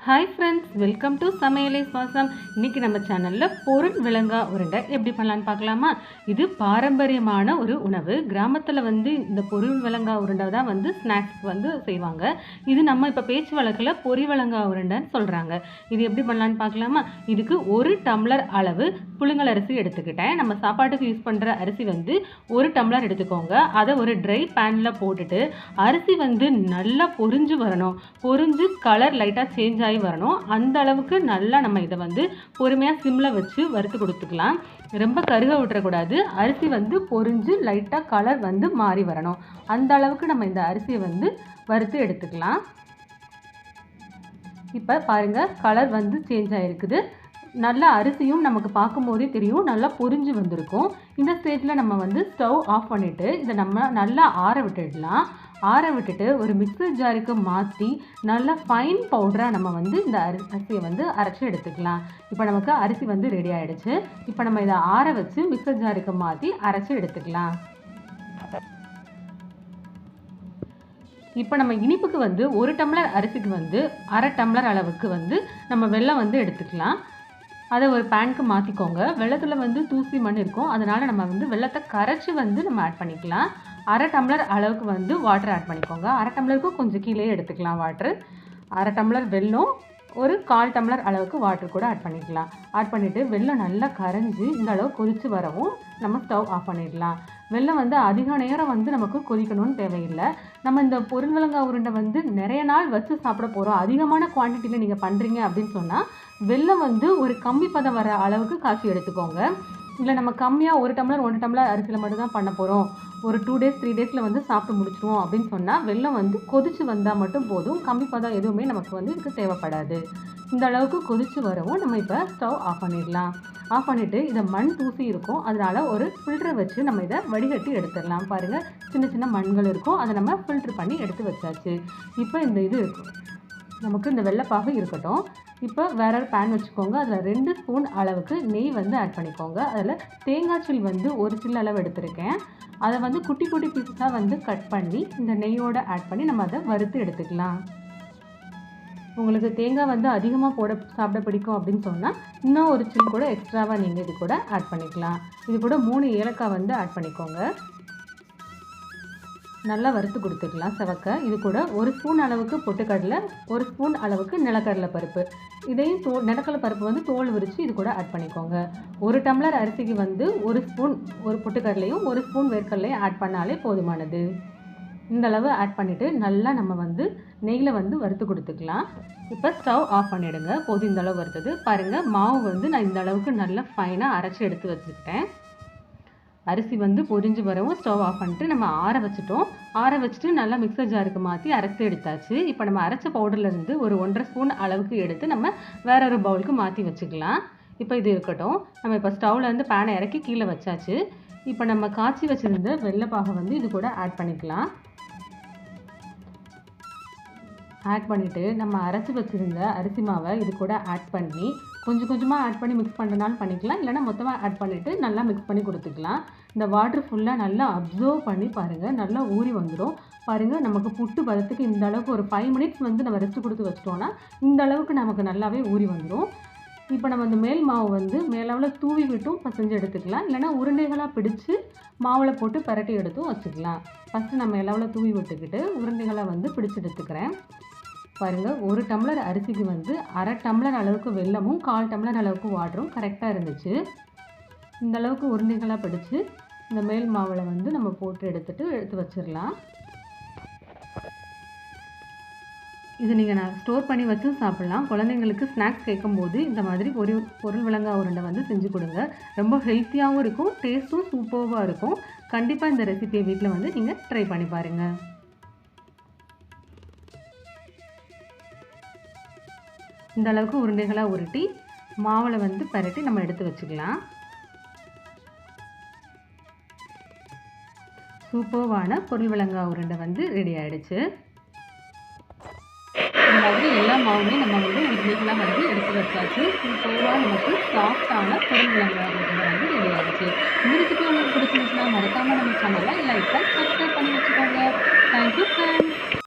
Hi friends, welcome to சமையலை சுவாசம். இன்றைக்கி நம்ம சேனலில் பொருள் விளங்கா உருண்டை எப்படி பண்ணலான்னு பார்க்கலாமா? இது பாரம்பரியமான ஒரு உணவு. கிராமத்தில் இந்த பொருள் விளங்கா உருண்டை தான் ஸ்நாக்ஸ் செய்வாங்க. இது நம்ம இப்போ பேச்சு வழக்கில் பொரி விளங்கா உருண்டைன்னு சொல்கிறாங்க. இது எப்படி பண்ணலான்னு பார்க்கலாமா? இதுக்கு 1 டம்ளர் அளவு புழுங்கல் அரிசி எடுத்துக்கிட்டேன். நம்ம சாப்பாட்டுக்கு யூஸ் பண்ணுற அரிசி 1 டம்ளர் எடுத்துக்கோங்க. அதை ஒரு ட்ரை பேனில் போட்டுட்டு அரிசி நல்லா பொரிஞ்சு வரணும். பொரிஞ்சு கலர் லைட்டாக சேஞ்ச் ஆகி வரணும். அந்த அளவுக்கு நல்லா நம்ம இதை பொறுமையாக சிம்மில் வச்சு வறுத்து கொடுத்துக்கலாம். ரொம்ப கருக விட்டுறக்கூடாது. அரிசி பொரிஞ்சு லைட்டாக கலர் மாறி வரணும். அந்த அளவுக்கு நம்ம இந்த அரிசியை வறுத்து எடுத்துக்கலாம். இப்போ பாருங்கள், கலர் சேஞ்ச் ஆகிருக்குது. நல்லா அரிசியும் நமக்கு பார்க்கும் போதே தெரியும், நல்லா பொரிஞ்சு வந்திருக்கும். இந்த ஸ்டேஜில் நம்ம ஸ்டவ் ஆஃப் பண்ணிவிட்டு இதை நம்ம நல்லா ஆற விட்டுடலாம். ஆற விட்டுட்டு ஒரு மிக்சர் ஜாருக்கு மாற்றி நல்லா ஃபைன் பவுடராக நம்ம இந்த அரிசியை அரைச்சி எடுத்துக்கலாம். இப்போ நமக்கு அரிசி ரெடி ஆகிடுச்சு. இப்போ நம்ம இதை ஆற வச்சு மிக்சர் ஜாருக்கு மாற்றி அரைச்சி எடுத்துக்கலாம். இப்போ நம்ம இனிப்புக்கு 1 டம்ளர் அரிசிக்கு அரை டம்ளர் அளவுக்கு நம்ம வெல்லம் எடுத்துக்கலாம். அதை ஒரு பேனுக்கு மாற்றிக்கோங்க. வெள்ளத்தில் தூசி மண் இருக்கும், அதனால் நம்ம வெள்ளத்தை கரைச்சி நம்ம ஆட் பண்ணிக்கலாம். அரை டம்ளர் அளவுக்கு வாட்டர் ஆட் பண்ணிக்கோங்க. அரை டம்ளருக்கு கொஞ்சம் கீழே எடுத்துக்கலாம் வாட்ரு. அரை டம்ளர் வெல்லம், ஒரு 1/4 டம்ளர் அளவுக்கு வாட்டர் கூட ஆட் பண்ணிக்கலாம். ஆட் பண்ணிவிட்டு வெல்லம் நல்லா கரைஞ்சி இந்த அளவு கொதித்து வரவும் நம்ம ஸ்டவ் ஆஃப் பண்ணிடலாம். வெல்லம் அதிக நேரம் நமக்கு கொதிக்கணும்னு தேவையில்லை. நம்ம இந்த பொருள் விளங்கா உருண்டை நிறைய நாள் வச்சு சாப்பிட போகிறோம். அதிகமான குவான்டிட்டியில் நீங்கள் பண்ணுறீங்க அப்படின்னு சொன்னால் வெல்லம் ஒரு கம்பி பதம் வர அளவுக்கு காய்ச்சி எடுத்துக்கோங்க. இல்லை நம்ம கம்மியாக 1 டம்ளர் 1 டம்ளர் அரிசியில் மட்டும் தான் பண்ண போகிறோம், ஒரு 2 டேஸ் 3 டேஸில் சாப்பிட்டு முடிச்சிடுவோம் அப்படின்னு சொன்னால் வெல்லம் கொதிச்சு வந்தால் மட்டும் போதும். கம்பி பதம் எதுவுமே நமக்கு இதுக்கு தேவைப்படாது. இந்த அளவுக்கு கொதிச்சு வரவும் நம்ம இப்போ ஸ்டவ் ஆஃப் பண்ணிடலாம். ஆஃப் பண்ணிவிட்டு இதை மண் தூசி இருக்கும், அதனால் ஒரு ஃபில்டரை வச்சு நம்ம இதை வடிகட்டி எடுத்துடலாம். பாருங்கள், சின்ன சின்ன மண்கள் இருக்கும், அதை நம்ம ஃபில்ட்ரு பண்ணி எடுத்து வச்சாச்சு. இப்போ இந்த இது இருக்கும், நமக்கு இந்த வெள்ளைப்பாகு இருக்கட்டும். இப்போ வேற ஒரு பேன் வச்சுக்கோங்க. அதில் 2 ஸ்பூன் அளவுக்கு நெய் ஆட் பண்ணிக்கோங்க. அதில் தேங்காய் சில் 1 சில் அளவு எடுத்திருக்கேன். அதை குட்டி குட்டி பீஸாக கட் பண்ணி இந்த நெய்யோடு ஆட் பண்ணி நம்ம அதை வறுத்து எடுத்துக்கலாம். உங்களுக்கு தேங்காய் அதிகமாக சாப்பிட பிடிக்கும் அப்படின்னு சொன்னால் இன்னும் ஒரு சில் கூட எக்ஸ்ட்ராவாக நீங்கள் இது கூட ஆட் பண்ணிக்கலாம். இது கூட 3 ஏலக்காய் ஆட் பண்ணிக்கோங்க. நல்லா வறுத்து கொடுத்துக்கலாம் செவக்க. இது கூட 1 ஸ்பூன் அளவுக்கு பொட்டுக்கடலை, 1 ஸ்பூன் அளவுக்கு நிலக்கடலை பருப்பு, இதையும் நிலக்கடலை பருப்பு தோல் விரித்து இது கூட ஆட் பண்ணிக்கோங்க. 1 டம்ளர் அரிசிக்கு 1 ஸ்பூன் ஒரு பொட்டுக்கடலையும் 1 ஸ்பூன் வேர்க்கடலையும் ஆட் பண்ணாலே போதுமானது. இந்த அளவு ஆட் பண்ணிவிட்டு நல்லா நம்ம நெய்யில் வறுத்து கொடுத்துக்கலாம். இப்போ ஸ்டவ் ஆஃப் பண்ணிவிடுங்க. போதும், இந்த அளவு வறுத்தது. பாருங்கள், மாவு நான் இந்த அளவுக்கு நல்லா ஃபைனாக அரைச்சி எடுத்து வச்சுக்கிட்டேன். அரிசி பொரிஞ்சு வரவும் ஸ்டவ் ஆஃப் பண்ணிட்டு நம்ம ஆற வச்சுட்டோம். ஆற வச்சுட்டு நல்லா மிக்சர் ஜாருக்கு மாற்றி அரைச்சி எடுத்தாச்சு. இப்போ நம்ம அரைச்ச பவுடர்லேருந்து ஒரு 1.5 ஸ்பூன் அளவுக்கு எடுத்து நம்ம வேற ஒரு பவுலுக்கு மாற்றி வச்சுக்கலாம். இப்போ இது இருக்கட்டும். நம்ம இப்போ ஸ்டவ்லேருந்து பேனை இறக்கி கீழே வச்சாச்சு. இப்போ நம்ம காய்ச்சி வச்சுருந்த வெள்ளைப்பாகை இது கூட ஆட் பண்ணிக்கலாம். ஆட் பண்ணிவிட்டு நம்ம அரைச்சி வச்சுருந்த அரிசி மாவை இது கூட ஆட் பண்ணி கொஞ்சம் கொஞ்சமாக ஆட் பண்ணி மிக்ஸ் பண்ணுறனாலும் பண்ணிக்கலாம், இல்லைனா மொத்தமாக ஆட் பண்ணிவிட்டு நல்லா மிக்ஸ் பண்ணி கொடுத்துக்கலாம். இந்த வாட்டர் ஃபுல்லாக நல்லா அப்சர்வ் பண்ணி பாருங்கள், நல்லா ஊறி வந்துடும். பாருங்கள், நமக்கு புட்டு பதத்துக்கு இந்த அளவுக்கு ஒரு 5 மினிட்ஸ் நம்ம ரெஸ்ட் கொடுத்து வச்சிட்டோன்னா இந்த அளவுக்கு நமக்கு நல்லாவே ஊறி வந்துடும். இப்போ நம்ம இந்த மேல் மாவு மேலாவில் தூவி விட்டும் பசைஞ்சு எடுத்துக்கலாம், இல்லைனா உருண்டைகளாக பிடிச்சி மாவில் போட்டு பரட்டி எடுத்தும் வச்சுக்கலாம். ஃபஸ்ட்டு நம்ம மேலாவில் தூவி விட்டுக்கிட்டு உருண்டைகளாக பிடிச்சி எடுத்துக்கிறேன். பாருங்கள், 1 டம்ளர் அரிசிக்கு அரை டம்ளர் அளவுக்கு வெல்லமும் 1/4 டம்ளர் அளவுக்கு வாட்டரும் கரெக்டாக இருந்துச்சு. இந்த அளவுக்கு உருண்டைகளாக பிடிச்சி இந்த மேல் மாவில் நம்ம போட்டு எடுத்து வச்சிடலாம். இது நீங்கள் ஸ்டோர் பண்ணி வச்சும் சாப்பிட்லாம். குழந்தைங்களுக்கு ஸ்நாக்ஸ் கேட்கும்போது இந்த மாதிரி ஒரு பொருள் விளங்கா உருண்டை செஞ்சு கொடுங்க. ரொம்ப ஹெல்த்தியாகவும் இருக்கும், டேஸ்ட்டும் சூப்பராக இருக்கும். கண்டிப்பாக இந்த ரெசிபியை வீட்டில் நீங்கள் ட்ரை பண்ணி பாருங்கள். இந்த அளவுக்கு உருண்டைகளாக உருட்டி மாவில் பரட்டி நம்ம எடுத்து வச்சுக்கலாம். சூப்பர்வான பொருள் விளங்கா உருண்டை ரெடி ஆகிடுச்சு. இந்த மாதிரி எல்லா மாவுமே நம்ம உருண்டைகளாக எடுத்து வச்சாச்சு. சூப்பர்வாக நமக்கு சாஃப்டான பொருள் விளங்கா உருண்டை ரெடி ஆகிடுச்சு. இந்த ரெசிபி உங்களுக்கு பிடிச்சிருந்துச்சுன்னா மறக்காமல் நம்ம சேனலை லைக் சப்ஸ்கிரைப் பண்ணி வச்சுக்கோங்க. Thank you friends.